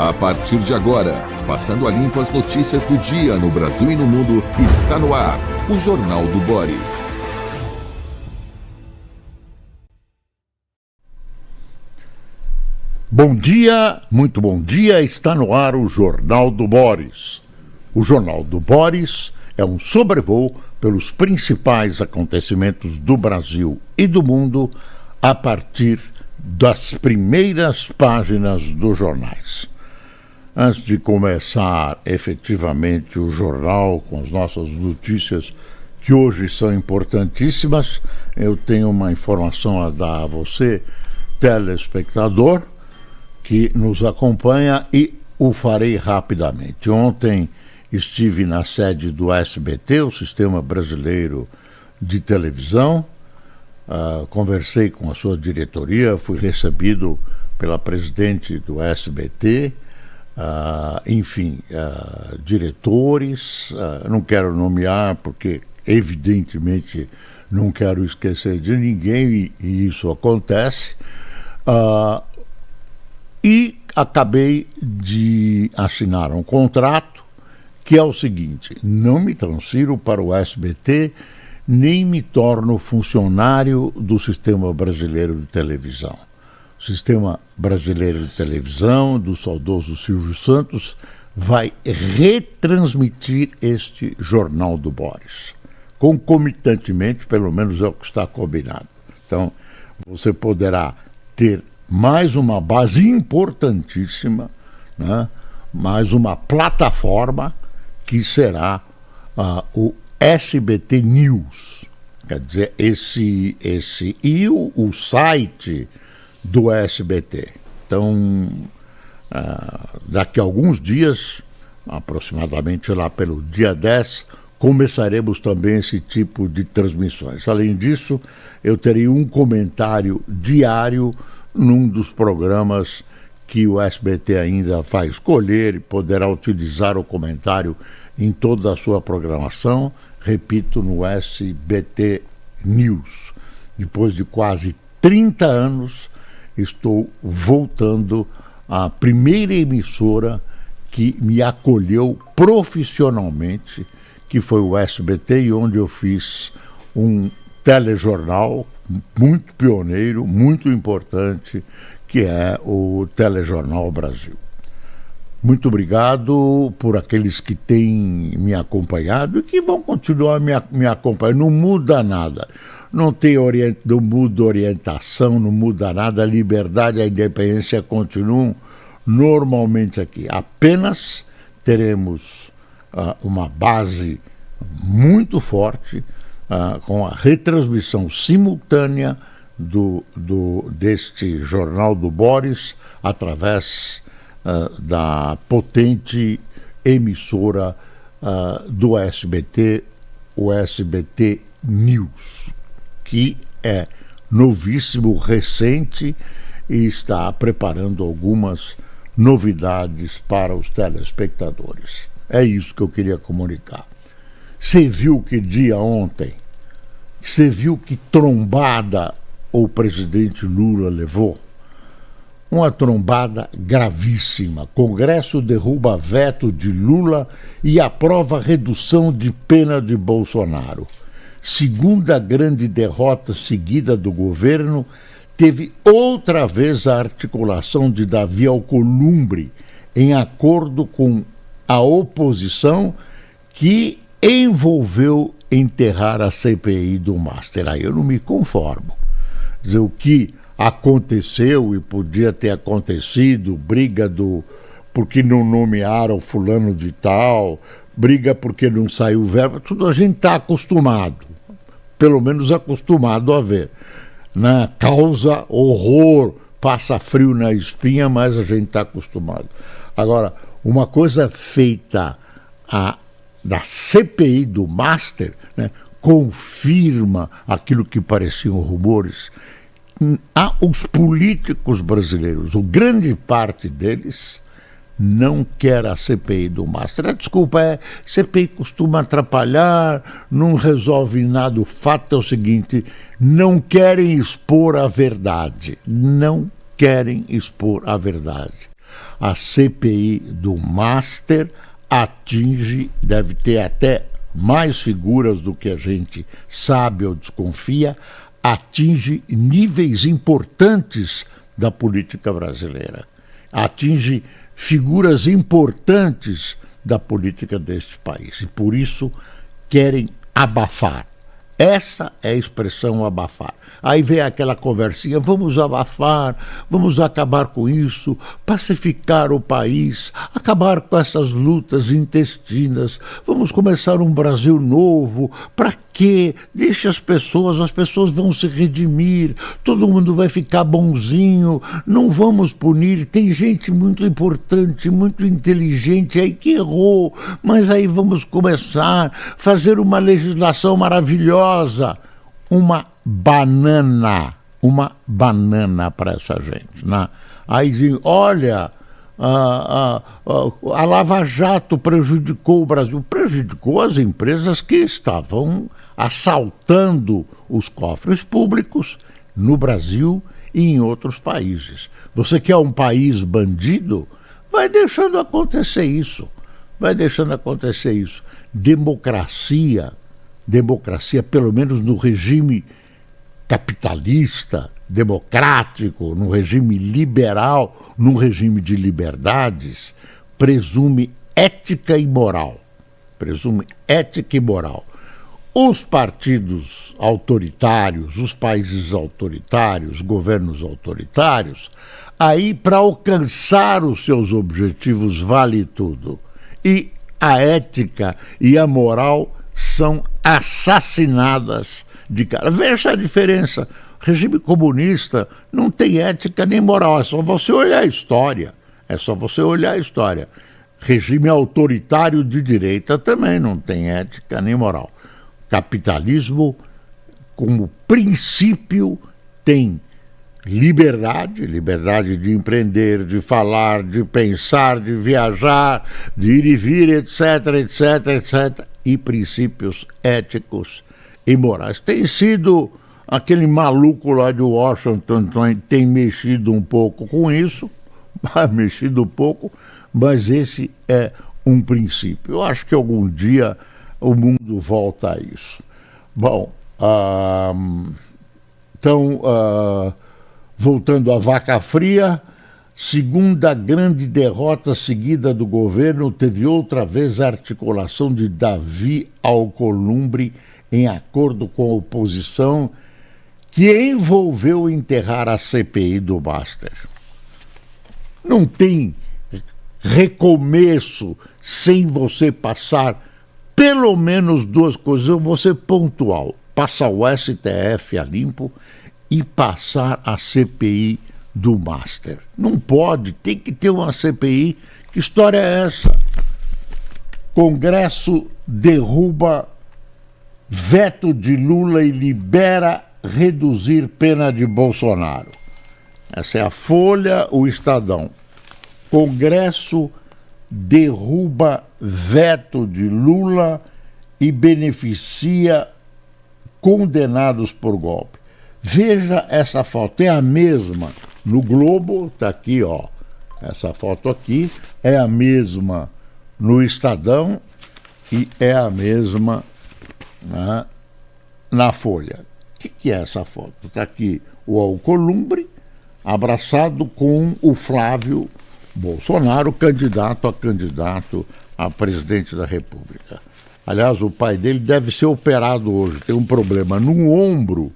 A partir de agora, passando a limpo as notícias do dia no Brasil e no mundo, está no ar o Jornal do Boris. Bom dia, muito bom dia, está no ar o Jornal do Boris. O Jornal do Boris é um sobrevoo pelos principais acontecimentos do Brasil e do mundo a partir das primeiras páginas dos jornais. Antes de começar efetivamente o jornal com as nossas notícias, que hoje são importantíssimas, eu tenho uma informação a dar a você, telespectador, que nos acompanha, e o farei rapidamente. Ontem estive na sede do SBT, o Sistema Brasileiro de Televisão, conversei com a sua diretoria, fui recebido pela presidente do SBT, diretores, não quero nomear porque evidentemente não quero esquecer de ninguém e isso acontece, e acabei de assinar um contrato que é o seguinte: não me transfiro para o SBT, nem me torno funcionário do Sistema Brasileiro de Televisão. O Sistema Brasileiro de Televisão, do saudoso Silvio Santos, vai retransmitir este Jornal do Boris. Concomitantemente, pelo menos é o que está combinado. Então, você poderá ter mais uma base importantíssima, né? Mais uma plataforma que será o SBT News. Quer dizer, e o site do SBT. Então, daqui a alguns dias, aproximadamente lá pelo dia 10, começaremos também esse tipo de transmissões. Além disso, eu terei um comentário diário num dos programas que o SBT ainda vai escolher e poderá utilizar o comentário em toda a sua programação, repito, no SBT News. Depois de quase 30 anos, estou voltando à primeira emissora que me acolheu profissionalmente, que foi o SBT, e onde eu fiz um telejornal muito pioneiro, muito importante, que é o Telejornal Brasil. Muito obrigado por aqueles que têm me acompanhado e que vão continuar me acompanhando. Não muda nada. Não muda orientação, não muda nada. A liberdade e a independência continuam normalmente aqui. Apenas teremos uma base muito forte, com a retransmissão simultânea deste Jornal do Boris através da potente emissora do SBT, o SBT News, que é novíssimo, recente e está preparando algumas novidades para os telespectadores. É isso que eu queria comunicar. Você viu que dia ontem? Você viu que trombada o presidente Lula levou? Uma trombada gravíssima. Congresso derruba veto de Lula e aprova redução de pena de Bolsonaro. Segunda grande derrota seguida do governo, teve outra vez a articulação de Davi Alcolumbre em acordo com a oposição, que envolveu enterrar a CPI do Master. Aí eu não me conformo. Quer dizer, o que aconteceu e podia ter acontecido, briga porque não nomearam fulano de tal, briga porque não saiu verba, tudo a gente está acostumado, pelo menos acostumado a ver. Na causa horror, passa frio na espinha, mas a gente está acostumado. Agora, uma coisa feita da CPI do Master, né, confirma aquilo que pareciam rumores. Os políticos brasileiros, ou grande parte deles, não quer a CPI do Master. Desculpa, CPI costuma atrapalhar, não resolve nada. O fato é o seguinte: não querem expor a verdade. Não querem expor a verdade. a CPI do Master atinge, deve ter até mais figuras do que a gente sabe ou desconfia, atinge níveis importantes da política brasileira, atinge figuras importantes da política deste país e por isso querem abafar. Essa é a expressão abafar. Aí vem aquela conversinha, vamos abafar, vamos acabar com isso, pacificar o país, acabar com essas lutas intestinas, vamos começar um Brasil novo. Para quê? Deixa as pessoas vão se redimir, todo mundo vai ficar bonzinho, não vamos punir, tem gente muito importante, muito inteligente aí que errou, mas aí vamos começar a fazer uma legislação maravilhosa. Uma banana para essa gente, né? Aí dizem, olha, a Lava Jato prejudicou o Brasil, prejudicou as empresas que estavam assaltando os cofres públicos no Brasil e em outros países. Você quer um país bandido? Vai deixando acontecer isso, Democracia, pelo menos no regime capitalista, democrático, no regime liberal, num regime de liberdades, presume ética e moral. Os partidos autoritários, os países autoritários, governos autoritários, aí para alcançar os seus objetivos vale tudo. E a ética e a moral são assassinadas de cara. Veja a diferença. O regime comunista não tem ética nem moral, é só você olhar a história. Regime autoritário de direita também não tem ética nem moral. Capitalismo, como princípio, tem liberdade de empreender, de falar, de pensar, de viajar, de ir e vir, etc. E princípios éticos e morais. Tem sido aquele maluco lá de Washington, tem mexido um pouco com isso, mas esse é um princípio. Eu acho que algum dia o mundo volta a isso. Bom, voltando à vaca fria, segunda grande derrota seguida do governo, teve outra vez a articulação de Davi Alcolumbre em acordo com a oposição, que envolveu enterrar a CPI do Master. Não tem recomeço sem você passar pelo menos duas coisas. Eu vou ser pontual: passar o STF a limpo e passar a CPI do Master. Não pode, tem que ter uma CPI. Que história é essa? Congresso derruba veto de Lula e libera reduzir pena de Bolsonaro. Essa é a Folha, o Estadão. Congresso derruba veto de Lula e beneficia condenados por golpe. Veja essa foto, é a mesma no Globo, está aqui, ó. Essa foto aqui é a mesma no Estadão e é a mesma na Folha. O que é essa foto? Está aqui o Alcolumbre abraçado com o Flávio Bolsonaro, candidato a presidente da República. Aliás, o pai dele deve ser operado hoje, tem um problema no ombro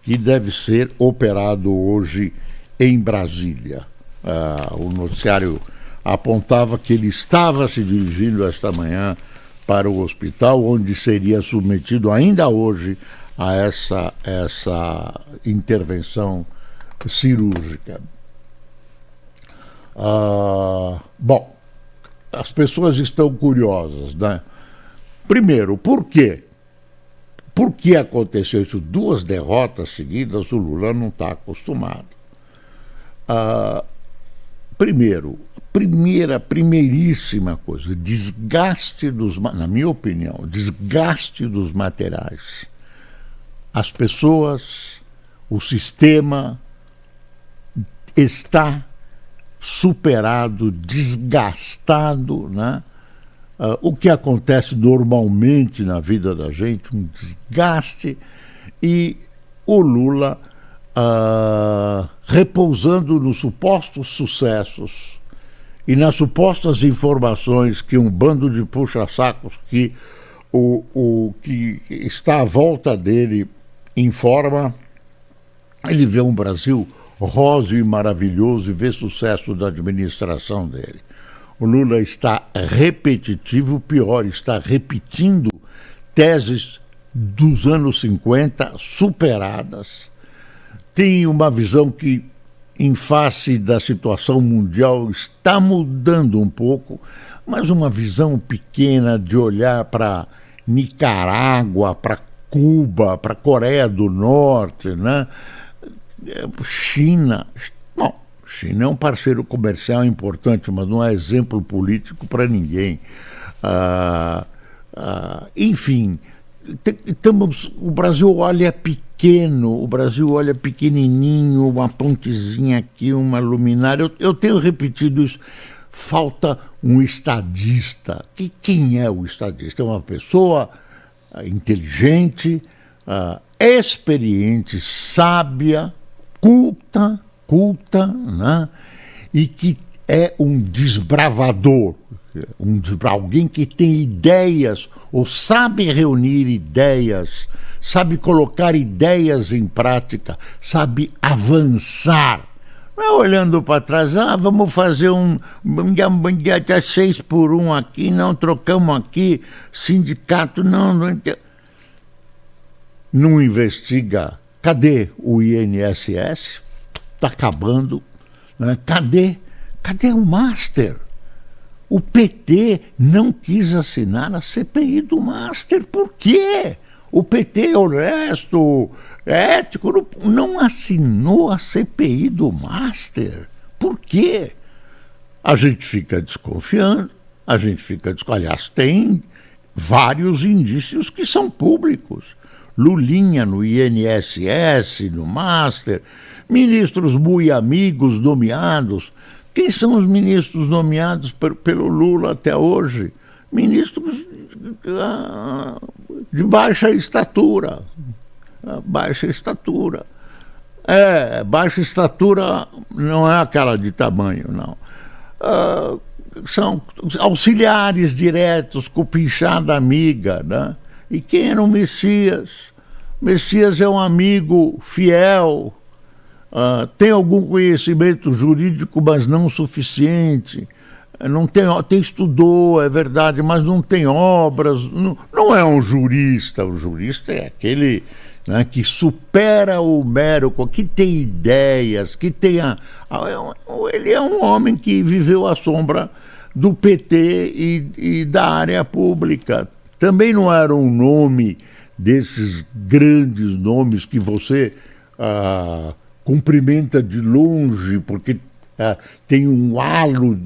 que deve ser operado hoje em Brasília. O noticiário apontava que ele estava se dirigindo esta manhã para o hospital, onde seria submetido ainda hoje a essa intervenção cirúrgica. Bom, as pessoas estão curiosas, né? Primeiro, por quê? Por que aconteceu isso? 2 derrotas seguidas, o Lula não está acostumado. Primeiríssima coisa, na minha opinião, desgaste dos materiais. As pessoas, o sistema está superado, desgastado, né? O que acontece normalmente na vida da gente, um desgaste, e o Lula repousando nos supostos sucessos e nas supostas informações que um bando de puxa-sacos que o que está à volta dele informa. Ele vê um Brasil róseo e maravilhoso e vê sucesso da administração dele. O Lula está repetitivo, pior, está repetindo teses dos anos 50 superadas. Tem uma visão que, em face da situação mundial, está mudando um pouco, mas uma visão pequena de olhar para Nicarágua, para Cuba, para Coreia do Norte, né? China. Bom, China é um parceiro comercial importante, mas não é exemplo político para ninguém. Enfim, o Brasil olha pequeno, o Brasil olha pequenininho, uma pontezinha aqui, uma luminária. Eu tenho repetido isso. Falta um estadista. Quem é o estadista? É uma pessoa inteligente, experiente, sábia, culta, né? E que é um desbravador, alguém que tem ideias, ou sabe reunir ideias, sabe colocar ideias em prática, sabe avançar. Não é olhando para trás, vamos fazer um 6x1 aqui, não trocamos aqui, sindicato, não investiga. Cadê o INSS? Está acabando. Né? Cadê o Master? O PT não quis assinar a CPI do Master. Por quê? O PT honesto, ético, não assinou a CPI do Master. Por quê? A gente fica desconfiando, aliás, tem vários indícios que são públicos. Lulinha no INSS, no Master, ministros muito amigos nomeados. Quem são os ministros nomeados pelo Lula até hoje? Ministros de baixa estatura. Baixa estatura não é aquela de tamanho, não. São auxiliares diretos, cupinchada amiga, né? E quem era o Messias? Messias é um amigo fiel, tem algum conhecimento jurídico, mas não o suficiente. Estudou, é verdade, mas não tem obras. Não é um jurista. O jurista é aquele, né, que supera o mero, que tem ideias, que tem ele é um homem que viveu à sombra do PT e da área pública. Também não era um nome desses grandes nomes que você cumprimenta de longe, porque tem um halo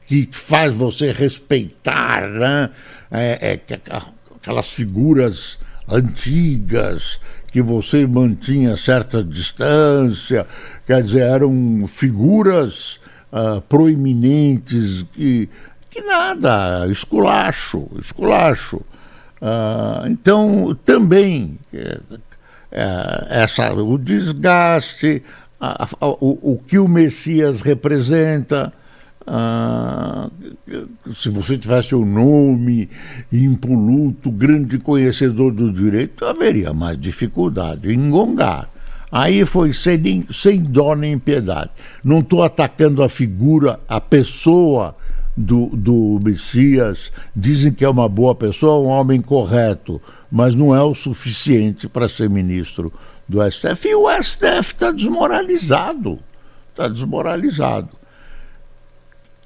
que faz você respeitar, né? Aquelas figuras antigas que você mantinha certa distância, quer dizer, eram figuras proeminentes que nada, esculacho. Então, também o desgaste, o que o Messias representa. Se você tivesse um nome impoluto, grande conhecedor do direito, haveria mais dificuldade em engongar. Aí foi sem dó nem piedade. Não estou atacando a figura, a pessoa do Messias. Dizem que é uma boa pessoa, um homem correto, mas não é o suficiente para ser ministro do STF. E o STF está desmoralizado.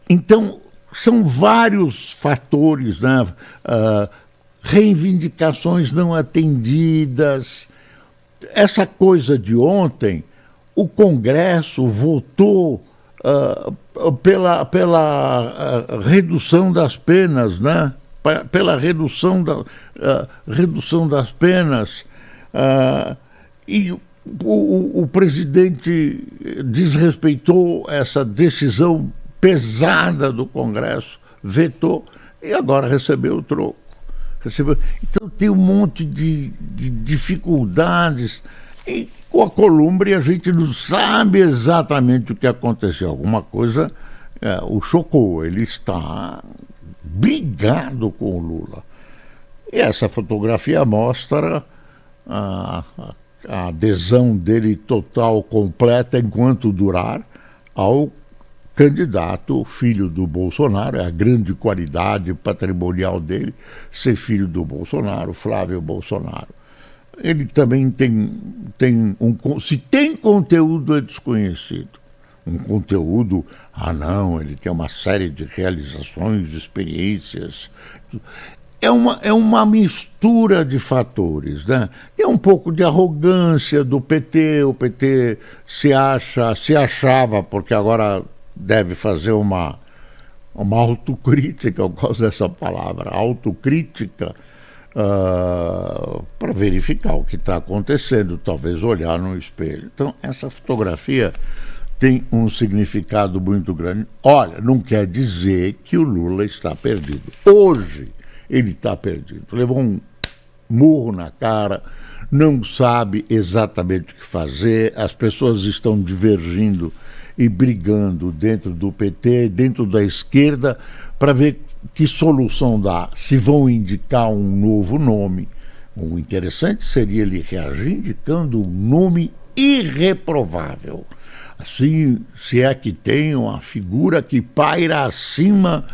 Então, são vários fatores, né? Reivindicações não atendidas. Essa coisa de ontem, o Congresso votou pela redução das penas, né? Pela redução das penas. E o presidente desrespeitou essa decisão pesada do Congresso, vetou e agora recebeu o troco. Então tem um monte de dificuldades. E com a Columbre a gente não sabe exatamente o que aconteceu. Alguma coisa o chocou. Ele está brigado com o Lula. E essa fotografia mostra a adesão dele total, completa, enquanto durar, ao candidato filho do Bolsonaro. É a grande qualidade patrimonial dele ser filho do Bolsonaro, Flávio Bolsonaro. Ele também se tem conteúdo é desconhecido. Um conteúdo, não, ele tem uma série de realizações, de experiências. É uma mistura de fatores, né? É um pouco de arrogância do PT. O PT se achava, porque agora deve fazer uma autocrítica, eu gosto dessa palavra, autocrítica, para verificar o que está acontecendo, talvez olhar no espelho. Então, essa fotografia tem um significado muito grande. Olha, não quer dizer que o Lula está perdido. Hoje ele está perdido. Levou um murro na cara, não sabe exatamente o que fazer, as pessoas estão divergindo e brigando dentro do PT, dentro da esquerda, para ver que solução dá. Se vão indicar um novo nome. O interessante seria ele reagir indicando um nome irreprovável. Assim, se é que tem uma figura que paira acima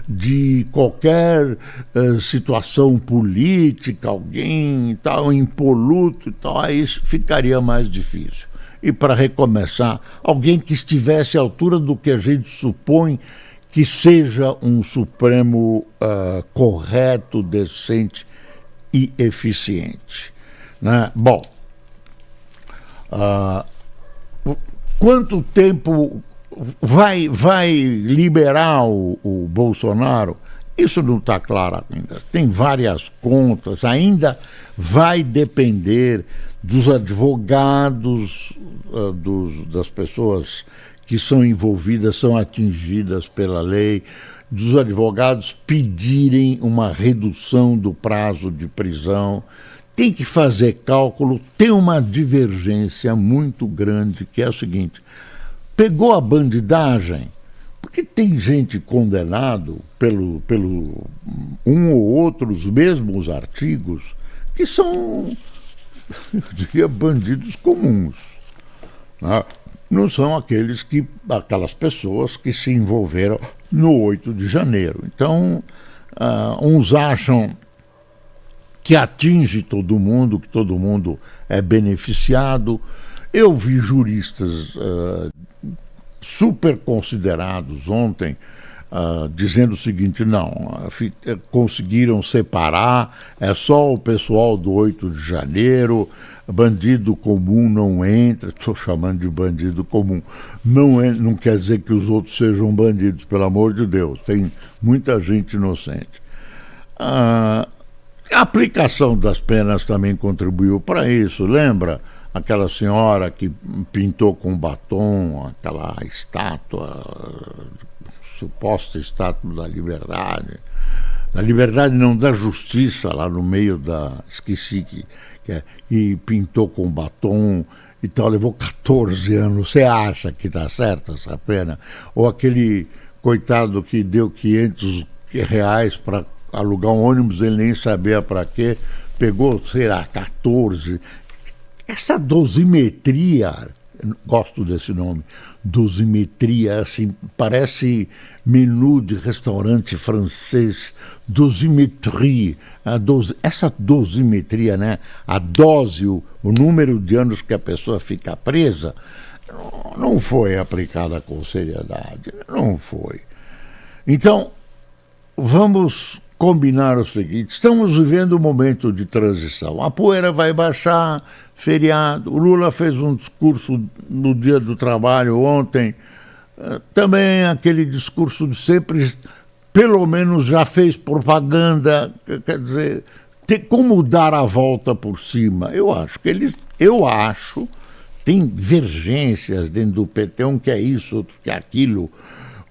de qualquer situação política, alguém tal, impoluto e tal, aí ficaria mais difícil. E para recomeçar, alguém que estivesse à altura do que a gente supõe que seja um Supremo correto, decente e eficiente, né? Bom, quanto tempo vai liberar o Bolsonaro? Isso não está claro ainda. Tem várias contas, ainda vai depender dos advogados, das pessoas que são envolvidas, são atingidas pela lei, dos advogados pedirem uma redução do prazo de prisão. Tem que fazer cálculo, tem uma divergência muito grande, que é o seguinte: pegou a bandidagem, porque tem gente condenado pelo um ou outros mesmos artigos que são, eu diria, bandidos comuns, né? Não são aquelas pessoas que se envolveram no 8 de janeiro. Então, uns acham que atinge todo mundo, que todo mundo é beneficiado. Eu vi juristas super considerados ontem dizendo o seguinte: não, conseguiram separar, é só o pessoal do 8 de janeiro, bandido comum não entra. Estou chamando de bandido comum, não quer dizer que os outros sejam bandidos, pelo amor de Deus, tem muita gente inocente. A aplicação das penas também contribuiu para isso. Lembra aquela senhora que pintou com batom aquela estátua, suposta estátua da liberdade não, da justiça, lá no meio esqueci e pintou com batom e tal, levou 14 anos. Você acha que está certa essa pena? Ou aquele coitado que deu R$500 para alugar um ônibus, ele nem sabia para quê, pegou, sei lá, 14. Essa dosimetria, gosto desse nome, dosimetria, assim, parece menu de restaurante francês, dosimetria, essa dosimetria, né? A dose, o número de anos que a pessoa fica presa, não foi aplicada com seriedade, não foi. Então, vamos combinar o seguinte: estamos vivendo um momento de transição, a poeira vai baixar, feriado, o Lula fez um discurso no Dia do Trabalho ontem, também aquele discurso de sempre, pelo menos já fez propaganda, quer dizer, tem como dar a volta por cima. Eu acho tem divergências dentro do PT, um quer isso, outro quer aquilo,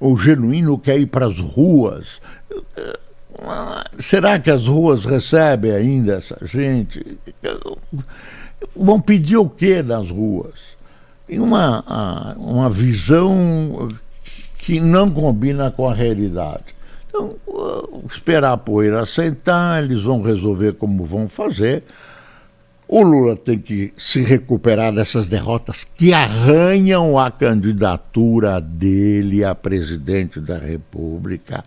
o genuíno quer ir para as ruas. Será que as ruas recebem ainda essa gente? Vão pedir o quê nas ruas? Tem uma visão que não combina com a realidade. Então, esperar a poeira assentar, eles vão resolver como vão fazer. O Lula tem que se recuperar dessas derrotas que arranham a candidatura dele a presidente da República.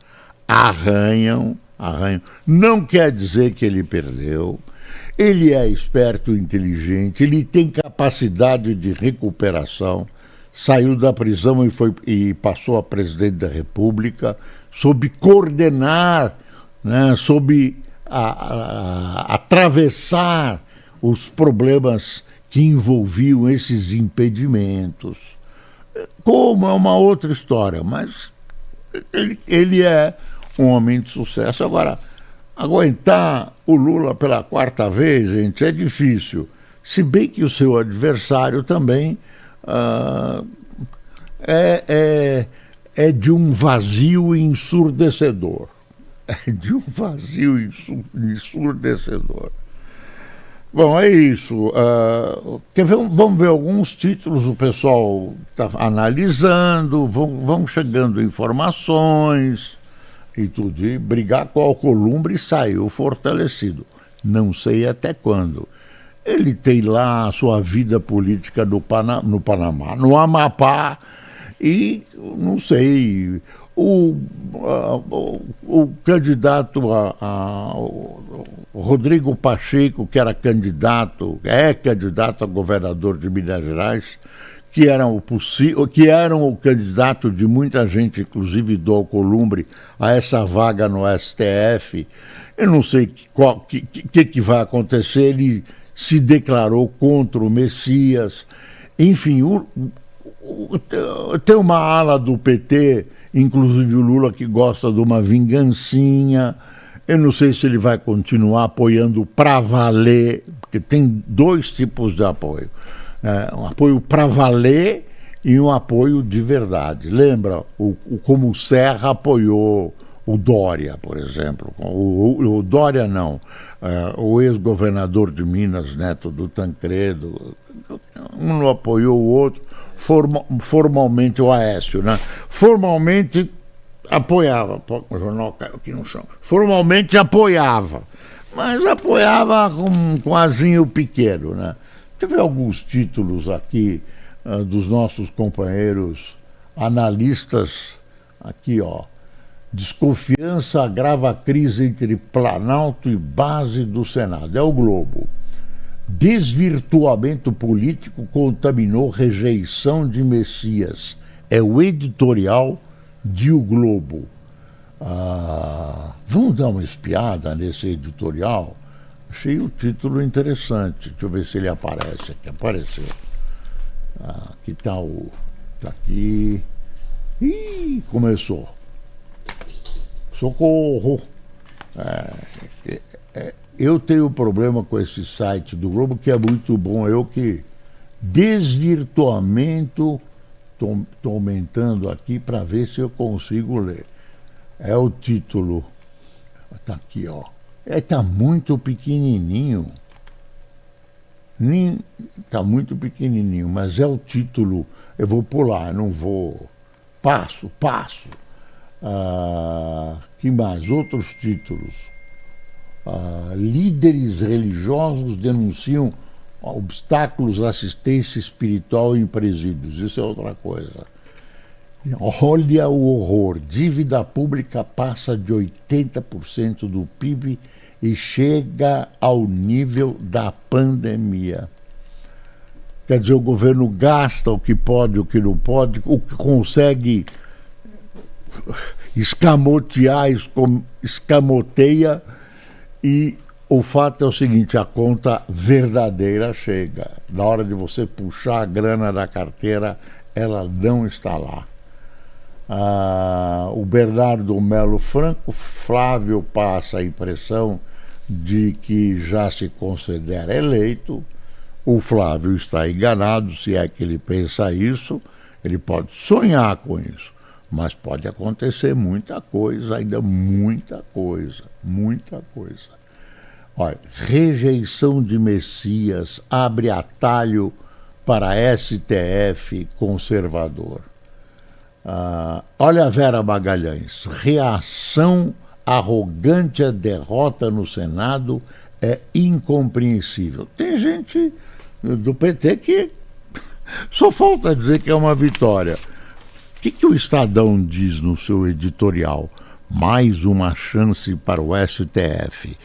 Arranham. Não quer dizer que ele perdeu. Ele é esperto e inteligente, ele tem capacidade de recuperação. Saiu da prisão e passou a presidente da República, soube coordenar, né, soube atravessar os problemas que envolviam esses impedimentos. Como é uma outra história, mas ele é um homem de sucesso. Agora, aguentar o Lula pela quarta vez, gente, é difícil. Se bem que o seu adversário também é de um vazio ensurdecedor. É de um vazio ensurdecedor. Bom, é isso. Vamos ver alguns títulos, o pessoal está analisando, vão chegando informações e tudo. E brigar com o Alcolumbre saiu fortalecido. Não sei até quando. Ele tem lá a sua vida política no Panamá, no Amapá, e não sei. O candidato Rodrigo Pacheco, que é candidato a governador de Minas Gerais, que eram o candidato de muita gente, inclusive do Alcolumbre, a essa vaga no STF. Eu não sei o que vai acontecer. Ele se declarou contra o Messias. Enfim, tem uma ala do PT, inclusive o Lula, que gosta de uma vingancinha. Eu não sei se ele vai continuar apoiando para valer, porque tem dois tipos de apoio. Um apoio para valer e um apoio de verdade. Lembra como o Serra apoiou o Dória, por exemplo. O Dória não, o ex-governador de Minas, neto do Tancredo. Um não apoiou o outro, formalmente o Aécio, né? Formalmente apoiava, o jornal caiu aqui no chão. Formalmente apoiava, mas apoiava com um quasinho pequeno, né? Teve alguns títulos aqui dos nossos companheiros analistas, aqui ó. Desconfiança agrava a crise entre Planalto e base do Senado. É o Globo. Desvirtuamento político contaminou rejeição de Messias. É o editorial de O Globo. Vamos dar uma espiada nesse editorial? Achei o título interessante. Deixa eu ver se ele aparece aqui. Apareceu. Aqui está Tá aqui. Ih, começou. Socorro! Eu tenho problema com esse site do Globo, que é muito bom. Desvirtuamento. Estou aumentando aqui para ver se eu consigo ler. É o título. Está aqui, ó. Está muito pequenininho. Está muito pequenininho, mas é o título. Eu vou pular, não vou. Passo. Que mais? Outros títulos. Líderes religiosos denunciam obstáculos à assistência espiritual em presídios. Isso é outra coisa. Olha o horror. Dívida pública passa de 80% do PIB e chega ao nível da pandemia. Quer dizer, o governo gasta o que pode, o que não pode, o que consegue escamotear, escamoteia, e o fato é o seguinte: a conta verdadeira chega. Na hora de você puxar a grana da carteira, ela não está lá. O Bernardo Melo Franco, Flávio passa a impressão de que já se considera eleito. O Flávio está enganado, se é que ele pensa isso, ele pode sonhar com isso, mas pode acontecer muita coisa, ainda muita coisa. Olha, rejeição de Messias abre atalho para STF conservador. Olha a Vera Magalhães, reação arrogante à derrota no Senado é incompreensível. Tem gente do PT que só falta dizer que é uma vitória. O que o Estadão diz no seu editorial? Mais uma chance para o STF.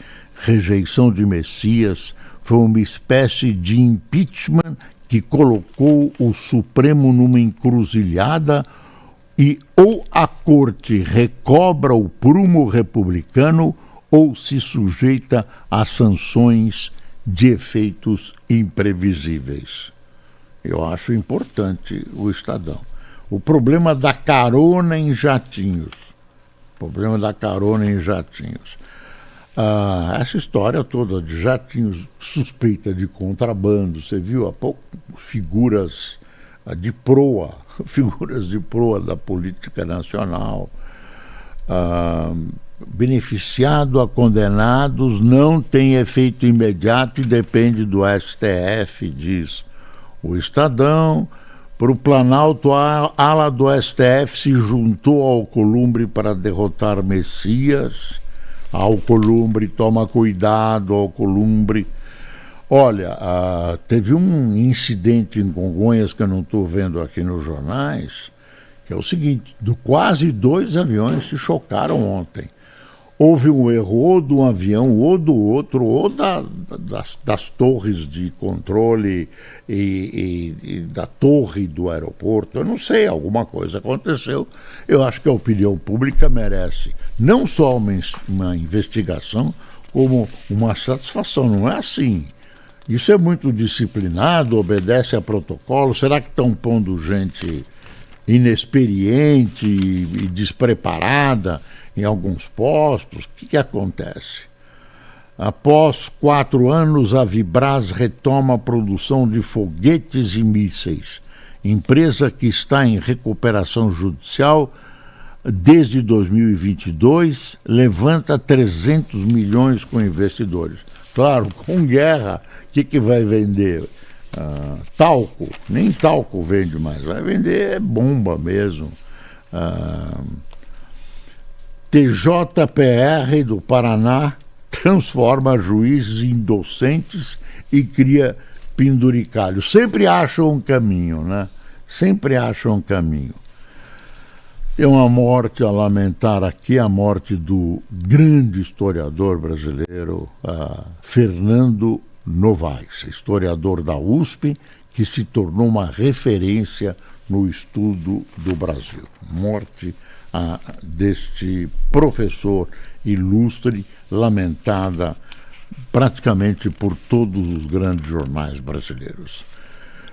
Rejeição de Messias foi uma espécie de impeachment que colocou o Supremo numa encruzilhada e ou a corte recobra o prumo republicano ou se sujeita a sanções de efeitos imprevisíveis. Eu acho importante o Estadão. O problema da carona em jatinhos. Essa história toda de jatinhos, suspeita de contrabando, você viu há pouco figuras de proa da política nacional, beneficiado a condenados, não tem efeito imediato e depende do STF, diz o Estadão. Para o Planalto, a ala do STF se juntou ao Alcolumbre para derrotar Messias. Alcolumbre, toma cuidado, Alcolumbre. Olha, teve um incidente em Congonhas que eu não estou vendo aqui nos jornais, que é o seguinte, quase 2 aviões se chocaram ontem. Houve um erro ou de um avião ou do outro, ou das torres de controle e da torre do aeroporto. Eu não sei, alguma coisa aconteceu. Eu acho que a opinião pública merece não só uma investigação, como uma satisfação. Não é assim. Isso é muito disciplinado, obedece a protocolo. Será que estão pondo gente inexperiente e despreparada em alguns postos? O que acontece? Após 4 anos, a Vibraz retoma a produção de foguetes e mísseis. Empresa que está em recuperação judicial desde 2022, levanta 300 milhões com investidores. Claro, com guerra, o que vai vender? Talco, nem talco vende mais, vai vender bomba mesmo. TJPR do Paraná transforma juízes em docentes e cria penduricalho. Sempre acham um caminho, né? Sempre acham um caminho. Tem uma morte a lamentar aqui, a morte do grande historiador brasileiro, Fernando Novaes, historiador da USP, que se tornou uma referência no estudo do Brasil. Morte deste professor ilustre, lamentada praticamente por todos os grandes jornais brasileiros.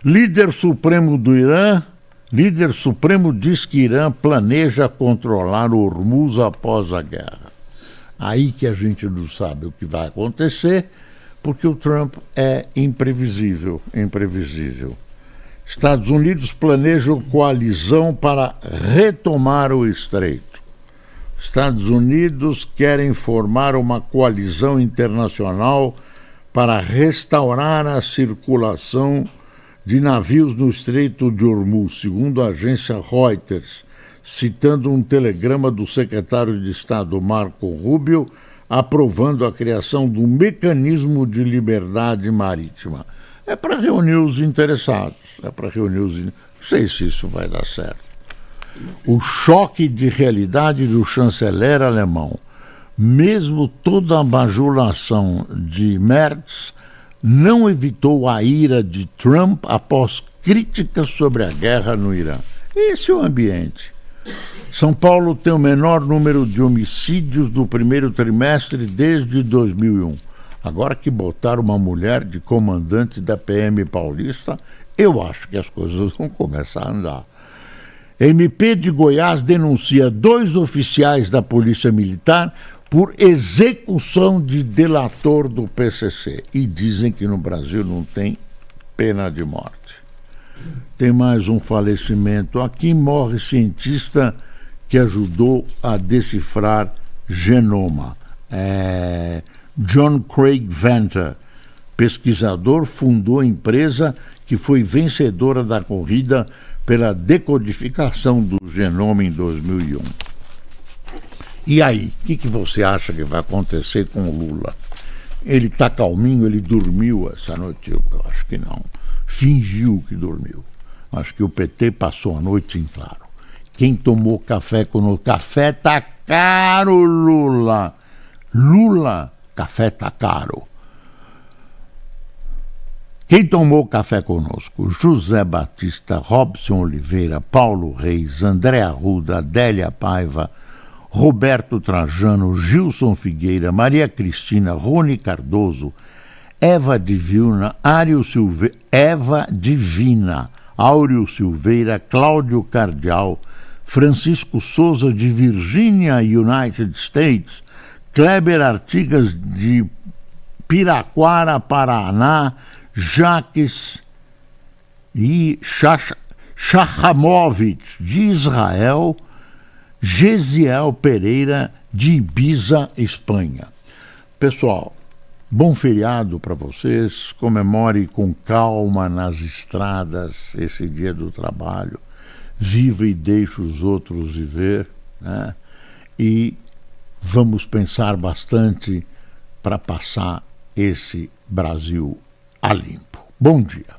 Líder Supremo diz que Irã planeja controlar Hormuz após a guerra. Aí que a gente não sabe o que vai acontecer, porque o Trump é imprevisível. Estados Unidos planejam coalizão para retomar o estreito. Estados Unidos querem formar uma coalizão internacional para restaurar a circulação de navios no Estreito de Hormuz, segundo a agência Reuters, citando um telegrama do secretário de Estado Marco Rubio, aprovando a criação de um mecanismo de liberdade marítima. É para reunir os interessados, não sei se isso vai dar certo. O choque de realidade do chanceler alemão, mesmo toda a bajulação de Merz, não evitou a ira de Trump após críticas sobre a guerra no Irã. Esse é o ambiente. São Paulo tem o menor número de homicídios do primeiro trimestre desde 2001. Agora que botaram uma mulher de comandante da PM paulista, eu acho que as coisas vão começar a andar. MP de Goiás denuncia 2 oficiais da Polícia Militar por execução de delator do PCC. E dizem que no Brasil não tem pena de morte. Tem mais um falecimento aqui. Morre cientista que ajudou a decifrar genoma. John Craig Venter, pesquisador, fundou a empresa que foi vencedora da corrida pela decodificação do genoma em 2001. E aí, o que você acha que vai acontecer com o Lula? Ele está calminho, ele dormiu essa noite? Eu acho que não. Fingiu que dormiu. Acho que o PT passou a noite em claro. Quem tomou café conosco? Café tá caro, Lula. Lula, café tá caro. Quem tomou café conosco? José Batista, Robson Oliveira, Paulo Reis, André Arruda, Adélia Paiva, Roberto Trajano, Gilson Figueira, Maria Cristina, Rony Cardoso, Eva Divina, Áureo Silveira, Cláudio Cardial, Francisco Souza de Virgínia, United States, Kleber Artigas de Piraquara, Paraná, Jaques e Shachamovich de Israel, Gesiel Pereira de Ibiza, Espanha. Pessoal, bom feriado para vocês. Comemore com calma nas estradas esse dia do trabalho. Viva e deixe os outros viver, né? E vamos pensar bastante para passar esse Brasil a limpo. Bom dia.